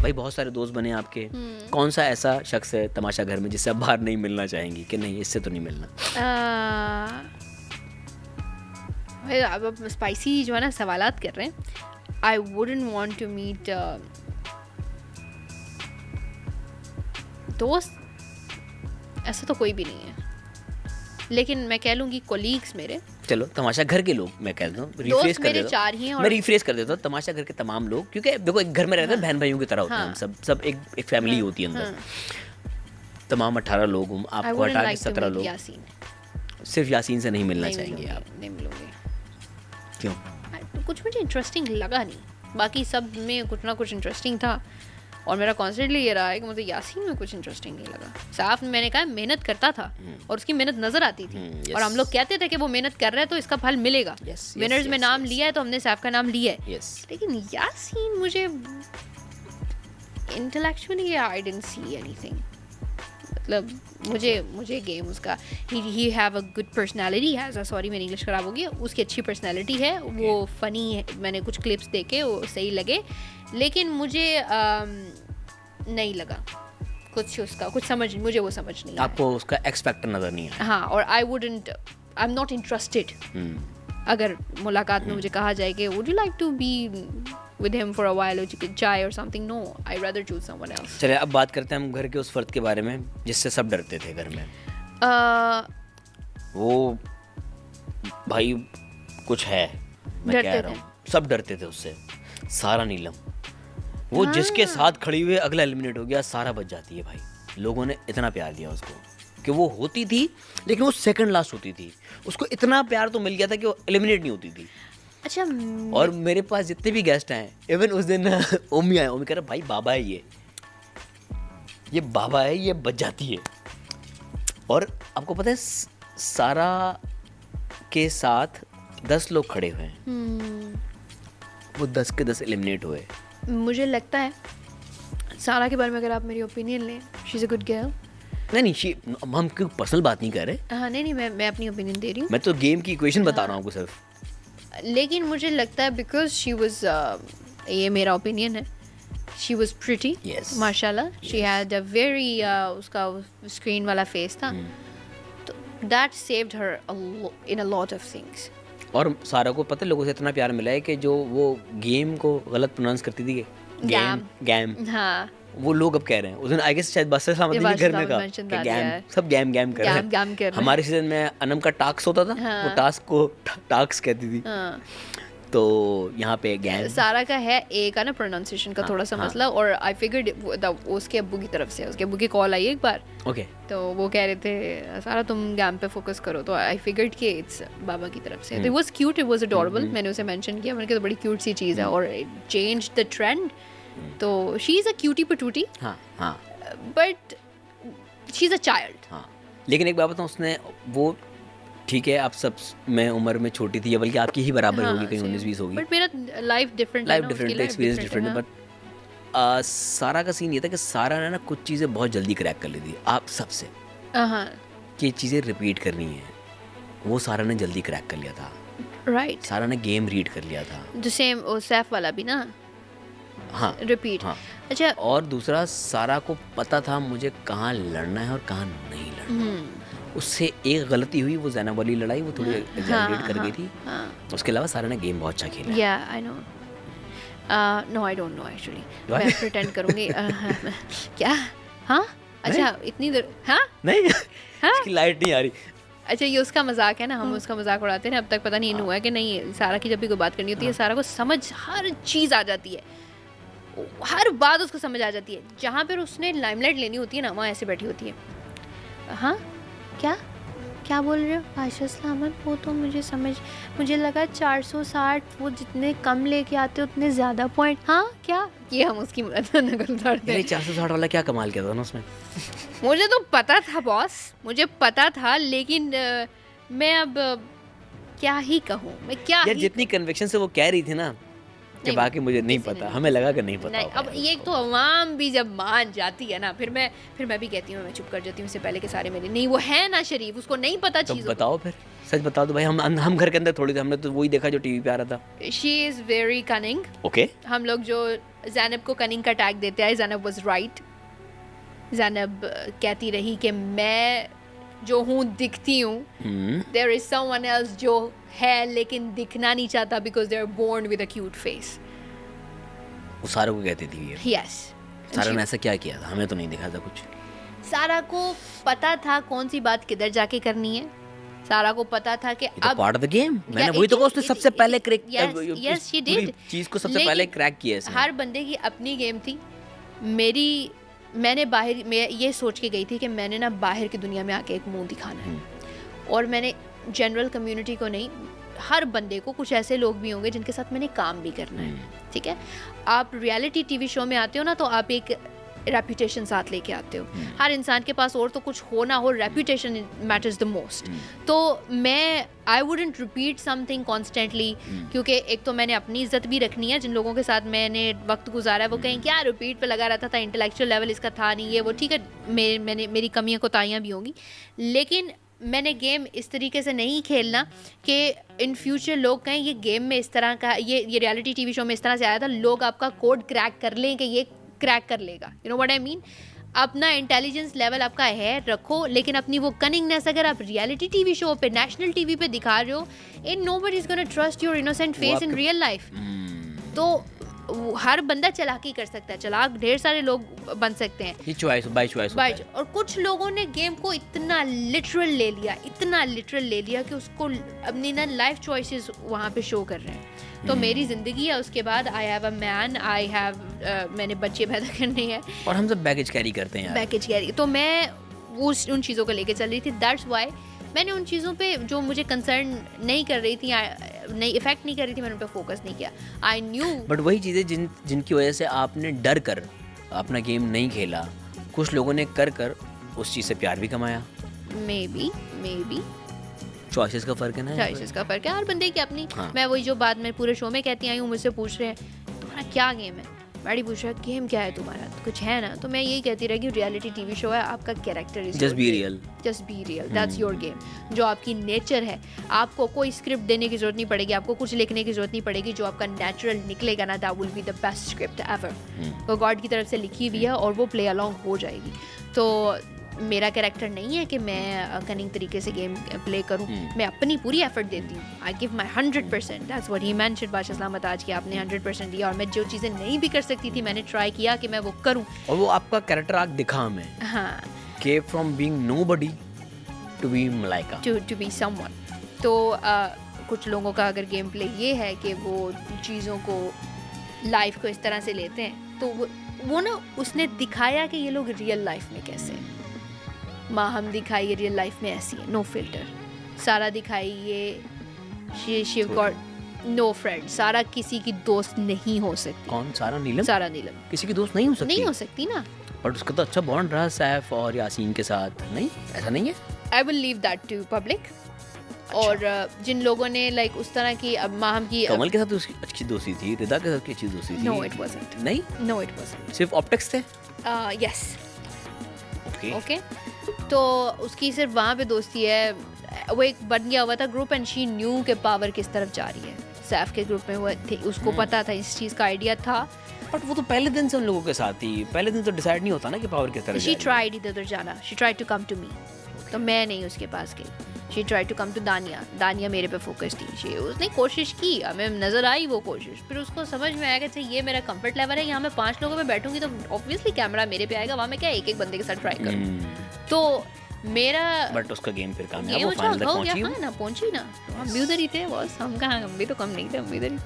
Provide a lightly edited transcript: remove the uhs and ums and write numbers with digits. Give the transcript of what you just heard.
भाई बहुत सारे दोस्त बने आपके, कौन सा ऐसा शख्स है तमाशा घर में जिससे आप बाहर नहीं मिलना चाहेंगी कि नहीं इससे तो नहीं मिलना? भाई अब स्पाइसी जो है ना सवालात कर रहे हैं. I wouldn't want to meet दोस्त, ऐसा तो कोई भी नहीं है, लेकिन मैं कह लूँगी कोलीग्स मेरे. चलो तमाशा घर के लोग मैं कह दूँ, रिफ्रेश दोस्त कर मेरे देता 4 ही हैं. मैं रिफ्रेश कर देता हूँ, तमाशा घर के तमाम लोग, क्योंकि देखो एक घर में रहते हैं बहन भाइयों की तरह होते हैं हम सब एक फैमिली होती है अंदर. तमाम 18 लोग हूँ, आपको हटा के 17 लोग. सिर्फ यासीन से नहीं मिलना चाहेंगे आप? नहीं मिलोगे. क्यों? कुछ मुझे इंटरेस्टिंग लगा नहीं, बाकी सब में कुछ ना कुछ इंटरेस्टिंग था, और मेरा कॉन्स्टेंटली ये रहा है कि मुझे यासीन में कुछ इंटरेस्टिंग नहीं लगा. साफ मैंने कहा मेहनत करता था और उसकी मेहनत नजर आती थी, और हम लोग कहते थे कि वो मेहनत कर रहा है तो इसका फल मिलेगा. विनर्स में नाम लिया है तो हमने सैफ का नाम लिया है. लेकिन यासीन मुझे intellectually I didn't see anything. मतलब मुझे गेम उसका he have a good personality has, sorry मेरी इंग्लिश खराब हो गई, उसकी अच्छी पर्सनालिटी है, वो फ़नी है. मैंने कुछ क्लिप्स देखे वो सही लगे, लेकिन मुझे नहीं लगा कुछ उसका मुझे वो समझ नहीं. आपको उसका एक्स फैक्टर नज़र नहीं आया? हाँ, और आई एम नॉट इंटरेस्टेड. अगर मुलाकात में मुझे कहा जाए कि would you like to be with him for a while or chai or something, no, I'd rather choose someone else. चलिए अब बात करते हैं हम घर के उस फर्द के बारे में जिससे सब डरते थे घर में. वो भाई कुछ है, मैं कह रहा हूँ, सब डरते थे उससे. सारा नीलम, वो जिसके साथ खड़ी हुई अगला एलिमिनेट हो गया, सारा बच जाती है भाई. लोगों ने इतना प्यार दिया उसको कि वो होती थी लेकिन वो सेकंड लास्ट होती थी. उसको इतना प्यार तो मिल गया था कि वो एलिमिनेट नहीं होती थी. अच्छा. और मेरे पास जितने भी गेस्ट आए, इवन उस दिन ओमी आए, ओमी कह रहा भाई बाबा है ये बाबा है, ये बच जाती है. और आपको पता है सारा के साथ 10 लोग खड़े हुए हैं, वो 10 के 10 एलिमिनेट हुए. मुझे लगता है सारा के बारे में अगर आप मेरी ओपिनियन लें, she is a good girl. नहीं हम कोई पर्सनल बात नहीं कर रहे. हाँ नहीं मैं अपनी ओपिनियन दे रही हूँ. मैं तो गेम की इक्वेशन बता रहा हूँ आपको सिर्फ. लेकिन मुझे लगता है बिकॉज शी वाज, ये मेरा ओपिनियन है, शी वाज प्रिटी माशाल्लाह. शी हैड अ वेरी उसका स्क्रीन वाला फेस था, तो that saved her in a lot of things. और सारा को पता है लोगों से इतना प्यार मिला है कि जो वो गेम को गलत प्रोनाउंस करती थी, गैम. हाँ, वो लोग अब कह रहे हैं. उस दिन आई गेस शायद बस घर में का गैम, सब गैम कर रहे हैं. हमारे सीजन में अनम का टास्क होता था, वो टास्क को टास्क कहती थी. तो यहाँ पे गैम. सारा का है एक का ना प्रोनाउंसिएशन का थोड़ा सा मसला, और आई फिगर्ड उसके अब्बू की तरफ से, उसके अब्बू की कॉल आई एक बार. ओके. तो वो कह रहे थे सारा तुम गैम पे फोकस करो, तो आई फिगर्ड कि इट्स बाबा की तरफ से. It was cute, it was adorable. मैंने उसे मेंशन किया, मैंने कहा तो बड़ी क्यूट सी चीज़ है, और इट चेंज्ड द ट्रेंड. तो she is a cutie patootie, but she is a child. लेकिन एक बात बताऊँ, उसने वो ठीक है आप सब में उम्र में छोटी थी, बल्कि आपकी ही बराबर होगी, कहीं 19-20 होगी, बट मेरा लाइफ डिफरेंट, एक्सपीरियंस डिफरेंट है. बट सारा का सीन ये था कि सारा ने ना कुछ चीज़ें बहुत जल्दी क्रैक कर ली थी आप सबसे, कि चीज़ें रिपीट करनी है. वो सारा ने जल्दी क्रैक कर लिया था. राइट. सारा ने गेम रीड कर लिया था. द सेम सैफ वाला भी ना. हाँ, रिपीट. अच्छा. और दूसरा सारा को पता था मुझे कहाँ लड़ना है और कहाँ नहीं लड़ना. उससे एक गलती हुई, वो ज़ैनब वाली लड़ाई, वो थोड़ी एग्जैजरेट कर गई थी. उसके अलावा सारा ने गेम बहुत अच्छा खेला. Yeah I know. No I don't know actually. मैं प्रिटेंड करूँगी. क्या? हाँ. अच्छा इतनी देर. हाँ नहीं. इसकी लाइट नहीं आ रही. अच्छा ये उसका मजाक है ना, हम उसका मजाक उड़ाते हैं. अब तक पता नहीं इन हुआ है कि नहीं. सारा की जब भी कोई बात करनी होती है, सारा को समझ हर चीज़ आ जाती है, हर बात उसको समझ आ जाती है. जहाँ पर उसने लाइमलाइट लेनी होती है ना, वहाँ ऐसे बैठी होती है. हाँ क्या बोल रहे हो आयशा सलामत? वो तो मुझे लगा 460, वो जितने कम लेके आते उतने ज़्यादा पॉइंट. हाँ क्या? ये हम उसकी नकल उतारते हैं. 460 वाला क्या कमाल किया था ना उसमें. मुझे तो पता था बॉस, मुझे पता था, लेकिन मैं अब क्या ही कहूँ. मैं क्या यार जितनी कन्विक्शन से वो कह रही थी ना कि बाकी मुझे नहीं पता, हमें लगा कि नहीं पता. अब ये तो अवाम भी जब मान जाती है ना, फिर मैं भी कहती हूँ, मैं चुप कर जाती हूँ. इससे पहले के सारे मेरे नहीं, वो है ना शरीफ, उसको नहीं पता चीज़. तो बताओ फिर, सच बताओ तो भाई. हम घर के अंदर थोड़ी थे, हमने तो वही देखा जो टीवी पे आ रहा था. She is very cunning. Okay. हम लोग जो ज़ैनब को कनिंग का टैग देते आए, ज़ैनब वाज राइट। ज़ैनब कहती रही कि मैं जो हूँ दिखती हूँ, देयर इज समवन एल्स जो है लेकिन दिखना नहीं चाहता because they are born with a cute face. वो सारा को कहती थी ये। यस, सारा ने ऐसा क्या किया था? हमें तो नहीं दिखा था कुछ। सारा को पता था कौन सी बात किधर जाके करनी है। सारा को पता था कि अब पार्ट ऑफ द गेम, मैंने वही तो कहा, उसने सबसे पहले क्रैक, यस शी डिड, चीज को सबसे पहले क्रैक किया इसने। हर बंदे की अपनी गेम थी। मैंने बाहर, मैं ये सोच के गई थी कि मैंने ना बाहर की दुनिया में आके एक मुंह दिखाना है, और मैंने जनरल कम्युनिटी को नहीं, हर बंदे को, कुछ ऐसे लोग भी होंगे जिनके साथ मैंने काम भी करना है, ठीक है। आप रियलिटी टीवी शो में आते हो ना, तो आप एक रेपुटेशन साथ लेके आते हो। हर इंसान के पास और तो कुछ हो ना हो, रेपुटेशन मैटर्स द मोस्ट। तो मैं I wouldn't repeat something constantly, क्योंकि एक तो मैंने अपनी इज्जत भी रखनी है। जिन लोगों के साथ मैंने वक्त गुजारा है वो कहीं क्या रिपीट पे लगा रहता था, इंटेलेक्चुअल लेवल इसका था नहीं, ये वो, ठीक है, मेरी कमियां कोताहियां भी होंगी, लेकिन मैंने गेम इस तरीके से नहीं खेलना कि इन फ्यूचर लोग कहें ये गेम में इस तरह का, ये रियलिटी टीवी शो में इस तरह से आया था, लोग आपका कोड क्रैक कर लें कि ये क्रैक कर लेगा। You know what I mean? अपना इंटेलिजेंस लेवल आपका है, रखो, लेकिन अपनी वो कनिंगनेस अगर आप रियलिटी टीवी शो पे, नेशनल टीवी पे दिखा रहे हो, in nobody is gonna trust your innocent face in real life. तो हर बंदा चालाकी कर सकता है, चालाक ढेर सारे लोग बन सकते हैं, ये चॉइस बाय चॉइस। और कुछ लोगों ने गेम को इतना लिटरल ले लिया कि उसको अपनी ना लाइफ चॉइसेस वहाँ पे शो कर रहे हैं। तो मेरी जिंदगी है, उसके बाद आई हैव अ मैन, मैंने बच्चे पैदा करने हैं, और हम सब बैगेज कैरी करते हैं, बैगेज कैरी। तो मैं उन चीज़ों को लेके चल रही थी। दैट्स वाई मैंने उन चीज़ों पे जो मुझे कंसर्न नहीं कर रही थी, नहीं इफेक्ट नहीं कर रही थी, मैंने उन पे फोकस नहीं किया। आई न्यू, बट वही चीज़ें जिनकी वजह से आपने डर कर अपना गेम नहीं खेला, कुछ लोगों ने कर उस चीज़ से प्यार भी कमाया। मे बी चॉइसेस का फ़र्क है ना, चॉइसेस का फ़र्क है, हर बंदे की अपनी। हाँ। मैं वही जो बात मैं पूरे शो में कहती आई हूँ, मुझसे पूछ रहे हैं तुम्हारा क्या गेम है, मैडी पूछ रहा है गेम क्या है तुम्हारा, तो कुछ है ना, तो मैं यही कहती रही कि रियलिटी टीवी शो है, आपका character is just be real, that's your game. जो आपकी नेचर है, आपको कोई स्क्रिप्ट देने की जरूरत नहीं पड़ेगी, आपको कुछ लिखने की जरूरत नहीं पड़ेगी, जो आपका नेचुरल निकलेगा ना, that will be the best script ever. वो गॉड की तरफ से लिखी हुई है और वो प्ले अलॉन्ग हो जाएगी। तो मेरा कैरेक्टर नहीं है कि मैं कनिंग तरीके से गेम प्ले करूं, मैं अपनी पूरी एफर्ट देती हूँ, I give my 100%। That's what he mentioned बादशाह इस्लाम आज कि आपने 100% दिया, और मैं जो चीज़ें नहीं भी कर सकती थी मैंने ट्राई किया कि मैं वो करूं, और वो आपका कैरेक्टर आर्क दिखा हमें। हाँ, कि from being nobody to be Malaika, to be someone. तो कुछ लोगों का अगर गेम प्ले ये है कि वो चीज़ों को, लाइफ को इस तरह से लेते हैं, तो वो ना उसने दिखाया कि ये लोग रियल लाइफ में कैसे हैं। हम दिखाई रियल लाइफ में ऐसी है, नो फिल्टर। सारा दिखाई ये शी गॉट नो फ्रेंड। सारा किसी की दोस्त नहीं हो सकती। कौन? सारा नीलम किसी की दोस्त नहीं हो सकती ना। बट उसका तो अच्छा बॉन्ड रहा सैफ और यासीन के साथ, नहीं ऐसा नहीं है? I will leave that to public. और जिन लोगों ने लाइक उस तरह की, अब माहम की, कमल के साथ उसकी अच्छी दोस्ती थी, रिदा के साथ की अच्छी दोस्ती थी। No it wasn't. नहीं, नो इट वाजंट, सिर्फ ऑप्टिक्स थे। Yes, okay. तो उसकी सिर्फ वहाँ पे दोस्ती है, वो एक बन गया हुआ था ग्रुप, एंड शी न्यू के पावर किस तरफ जा रही है। सैफ के ग्रुप में वो थे, उसको पता था, इस चीज़ का आइडिया था। बट वो तो पहले दिन से उन लोगों के साथ थी, पहले दिन तो डिसाइड नहीं होता ना कि पावर किस तरफ जा रही है। शी ट्राइड इधर जाना, she tried to come to me, तो मैं नहीं उसके पास गई। She tried to come to Dania मेरे पे फोकस थी। उसने कोशिश की, हमें नज़र आई वो कोशिश, फिर उसको समझ में आया कि ये मेरा कंफर्ट लेवल है, यहाँ मैं 5 लोगों में बैठूंगी तो ऑब्वियसली कैमरा मेरे पे आएगा, वहाँ मैं क्या एक बंदे के साथ ट्राई करूँ। तो मेरा, बट उसका गेम फिर कामयाब, वो फाइनल तक पहुंची ना, हम भी उधर ही थे बॉस, हम कहाँ, हम भी तो कम नहीं थे, हम भी उधर ही।